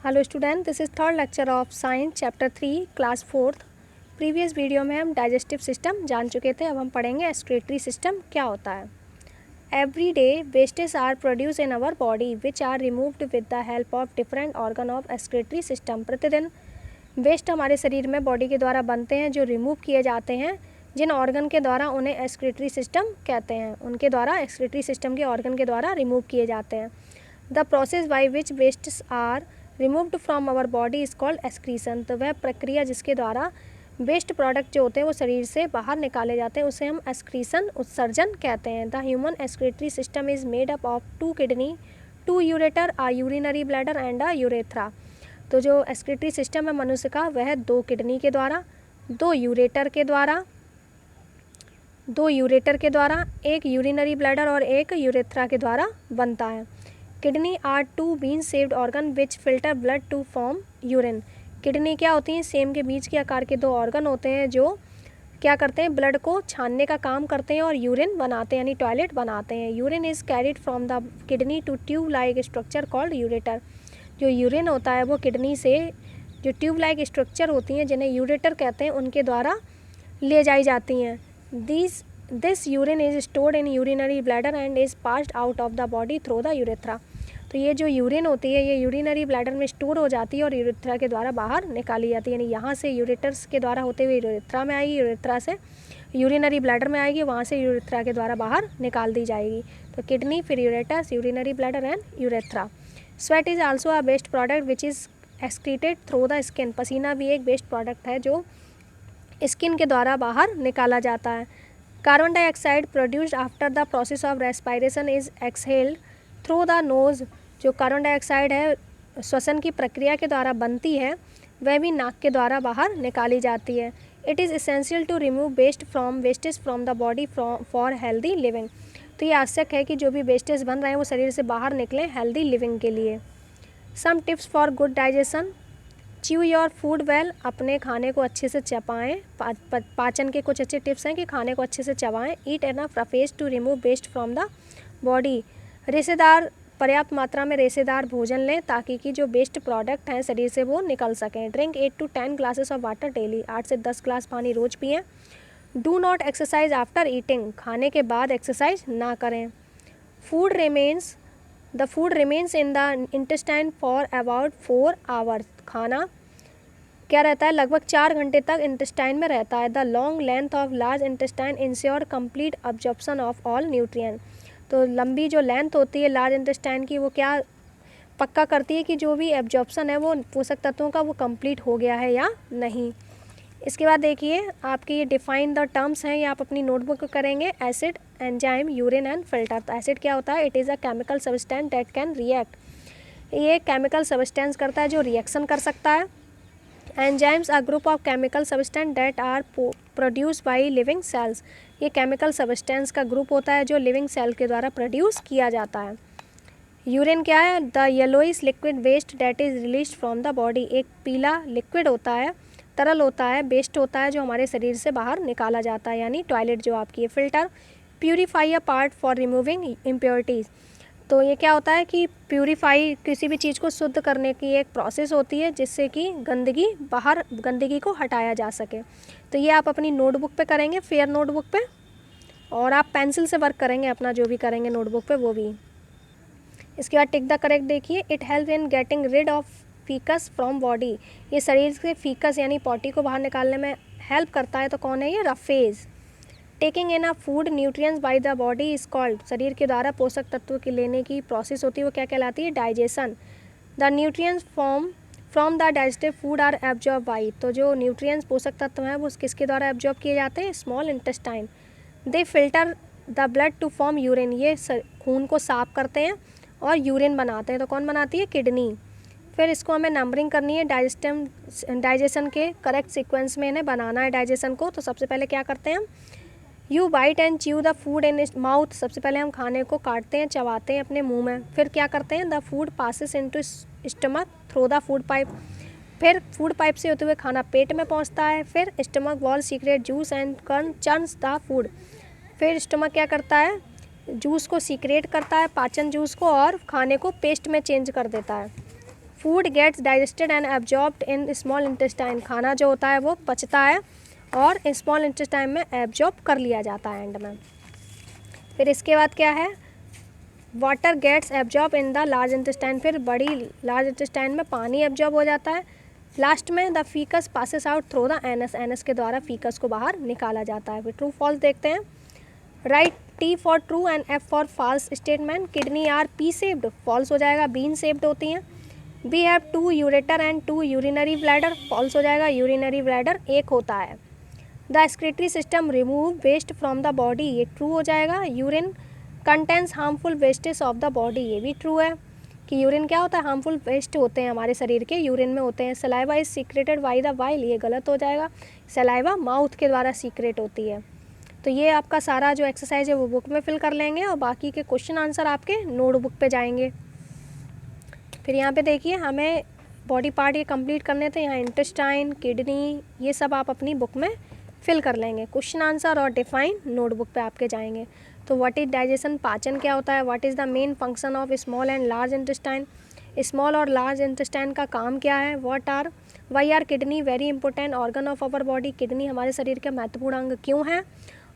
Hello student, this is third lecture of science chapter 3 class 4। Previous video में हम digestive system जान चुके थे। अब हम पढ़ेंगे एक्सक्रीटरी सिस्टम क्या होता है। Every day wastage are produce in our body which are removed with the help of different organ of excretory system. प्रतिदिन वेस्ट हमारे शरीर में बॉडी के द्वारा बनते हैं जो रिमूव किए जाते हैं। जिन ऑर्गन के द्वारा उन्हें एक्सक्रीटरी सिस्टम कहते हैं, उनके द्वारा एक्सक्रीटरी सिस्टम के ऑर्गन के द्वारा रिमूव किए जाते हैं। The process by which wastes are removed from our body is called excretion. तो वह प्रक्रिया जिसके द्वारा वेस्ट प्रोडक्ट जो होते हैं वो शरीर से बाहर निकाले जाते हैं उसे हम एक्सक्रीशन उत्सर्जन कहते हैं। The human excretory system is made up of 2 kidney, 2 ureter, a urinary bladder and a urethra. तो जो एक्सक्रीटरी सिस्टम है मनुष्य का वह 2 किडनी के द्वारा, 2 यूरेटर के द्वारा, एक यूरिनरी ब्लैडर और एक यूरेथ्रा के द्वारा बनता है। Kidney are 2 bean shaped organ which filter blood to form urine. Kidney क्या होती हैं? सेम के बीच के आकार के 2 ऑर्गन होते हैं जो क्या करते हैं? ब्लड को छानने का काम करते हैं और यूरिन बनाते हैं, यानी टॉयलेट बनाते हैं। Urine is carried from the kidney to tube like structure called ureter. जो यूरिन होता है वो किडनी से जो ट्यूब लाइक स्ट्रक्चर होती हैं जिन्हें यूरेटर कहते हैं उनके द्वारा ले जाई जाती हैं। This urine is stored in urinary bladder and is passed out of the body through the urethra. तो ये जो यूरिन होती है ये यूरिनरी ब्लैडर में स्टोर हो जाती है और यूरेथ्रा के द्वारा बाहर निकाली जाती है, यानी यहाँ से यूरेटर्स के द्वारा होते हुए यूरेथ्रा में आएगी, यूरेथ्रा से यूरिनरी ब्लैडर में आएगी, वहाँ से यूरेथ्रा के द्वारा बाहर निकाल दी जाएगी। तो किडनी, फिर ureters, urinary bladder and urethra. Sweat is also a waste product which is excreted through the skin. पसीना भी एक वेस्ट प्रोडक्ट है जो स्किन के द्वारा बाहर निकाला जाता है। Carbon dioxide produced after the process of respiration is exhaled through the nose. जो कार्बन डाइऑक्साइड है श्वसन की प्रक्रिया के द्वारा बनती है वह भी नाक के द्वारा बाहर निकाली जाती है। It is essential to remove wastage from the body for healthy living. तो ये आवश्यक है कि जो भी वेस्टेज बन रहे हैं वो शरीर से बाहर निकलें हेल्दी लिविंग के लिए। Some tips for good digestion. Chew your food well. अपने खाने को अच्छे से चबाएँ। पाचन के कुछ अच्छे टिप्स हैं कि खाने को अच्छे से चबाएँ। Eat enough roughage to remove waste from the body. रेशेदार, पर्याप्त मात्रा में रेशेदार भोजन लें ताकि कि जो वेस्ट प्रोडक्ट हैं शरीर से वो निकल सकें। Drink 8 to 10 glasses of water daily. 8 से 10 ग्लास पानी रोज़ पिएं। Do not exercise after eating. खाने के बाद एक्सरसाइज ना करें। The food remains in the intestine for about 4 hours. खाना क्या रहता है? लगभग 4 घंटे तक इंटेस्टाइन में रहता है। The long length of large intestine ensure complete absorption of all nutrient. तो लंबी जो लेंथ होती है लार्ज इंटेस्टाइन की वो क्या पक्का करती है कि जो भी एब्जॉर्प्शन है वो पोषक तत्वों का वो कंप्लीट हो गया है या नहीं। इसके बाद देखिए आपके ये डिफाइन द टर्म्स हैं, ये आप अपनी नोटबुक में करेंगे। Acid, enzyme, urine and filter. तो एसिड क्या होता है? It is a chemical substance that can react. ये केमिकल सब्सटेंस करता है जो रिएक्शन कर सकता है। Enzymes are group of chemical substance that are produce by living cells. ये केमिकल सब्सटेंस का ग्रुप होता है जो लिविंग सेल के द्वारा प्रोड्यूस किया जाता है। यूरिन क्या है? The yellowish liquid waste that is release from the body. एक पीला लिक्विड होता है, तरल होता है, वेस्ट होता है जो हमारे शरीर से बाहर निकाला जाता है, यानी टॉयलेट जो आपकी है। Filter, purify a part for removing impurities. तो ये क्या होता है कि प्यूरीफाई किसी भी चीज़ को शुद्ध करने की एक प्रोसेस होती है जिससे कि गंदगी को हटाया जा सके। तो ये आप अपनी नोटबुक पे करेंगे, फेयर नोटबुक पे, और आप पेंसिल से वर्क करेंगे अपना जो भी करेंगे नोटबुक पे वो भी। इसके बाद टिक द करेक्ट देखिए। It help in getting rid of faeces from body. ये शरीर से फीकस यानी पॉटी को बाहर निकालने में हेल्प करता है। तो कौन है ये? Roughage. Taking in a food nutrients by the body is called. शरीर के द्वारा पोषक तत्व के लेने की प्रोसेस होती है वो क्या कहलाती है? Digestion. The nutrients from the digestive food are absorb by. तो जो न्यूट्रिएंट्स पोषक तत्व हैं वो किसके द्वारा एब्जॉर्ब किए जाते हैं? Small intestine. They filter the blood to form urine. ये खून को साफ करते हैं और यूरिन बनाते हैं। तो कौन बनाती है? किडनी। फिर इसको हमें नंबरिंग करनी है डाइजेशन के करेक्ट सीक्वेंस में इन्हें बनाना है डाइजेशन को। तो सबसे पहले क्या करते हैं हम? You bite and chew the food in mouth. सबसे पहले हम खाने को काटते हैं, चबाते हैं अपने मुंह में। फिर क्या करते हैं? The food passes into stomach through the food pipe. फिर फूड पाइप से होते हुए खाना पेट में पहुंचता है। फिर stomach wall secret juice and churns the food. फिर स्टमक क्या करता है? जूस को सीक्रेट करता है, पाचन जूस को, और खाने को पेस्ट में चेंज कर देता है। Food gets digested and absorbed in small intestine, खाना जो होता है वो पचता है और स्मॉल इंटेस्टाइन में एब्जॉर्ब कर लिया जाता है एंड में। फिर इसके बाद क्या है, water gets absorb in the large intestine, फिर बड़ी लार्ज इंटेस्टाइन में पानी एब्जॉर्ब हो जाता है। लास्ट में the faeces passes out through the anus, anus के द्वारा फीकस को बाहर निकाला जाता है। फिर ट्रू फॉल्स देखते हैं। Write T for true and F for false statement. Kidney are pea shaped, false हो जाएगा, बीन शेप्ड होती हैं। We have 2 ureter and 2 urinary bladder, false हो जाएगा, यूरिनरी ब्लैडर एक होता है। The excretory system remove waste from the body, ये ट्रू हो जाएगा। Urine contains harmful wastage of the body, ये भी ट्रू है कि यूरिन क्या होता है, हार्मफुल वेस्ट होते हैं हमारे शरीर के, यूरिन में होते हैं। Saliva is secreted by the while, ये गलत हो जाएगा, सलाइवा माउथ के द्वारा सीक्रेट होती है। तो ये आपका सारा जो एक्सरसाइज है वो बुक में फिल कर लेंगे और बाकी के क्वेश्चन आंसर आपके नोटबुक पे जाएंगे। फिर यहाँ पे देखिए हमें बॉडी पार्ट ये कंप्लीट करने थे, यहाँ इंटेस्टाइन, किडनी, ये सब आप अपनी बुक में फिल कर लेंगे। क्वेश्चन आंसर और डिफाइन नोटबुक पे आपके जाएंगे। तो व्हाट इज डाइजेशन, पाचन क्या होता है, what is the main function of small and large intestine, small और लार्ज इंटेस्टाइन का काम क्या है, why are kidney very important organ of our body, kidney हमारे शरीर के महत्वपूर्ण अंग क्यों है,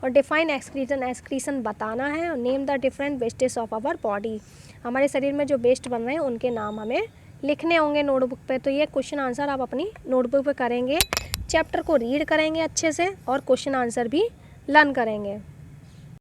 और डिफाइन एक्सक्रीशन, एक्सक्रीशन बताना है, और name the different wastage of our body, हमारे शरीर में जो वेस्ट बन रहे हैं उनके नाम हमें लिखने होंगे नोटबुक पे। तो ये क्वेश्चन आंसर आप अपनी नोटबुक पे करेंगे, चैप्टर को रीड करेंगे अच्छे से और क्वेश्चन आंसर भी लर्न करेंगे।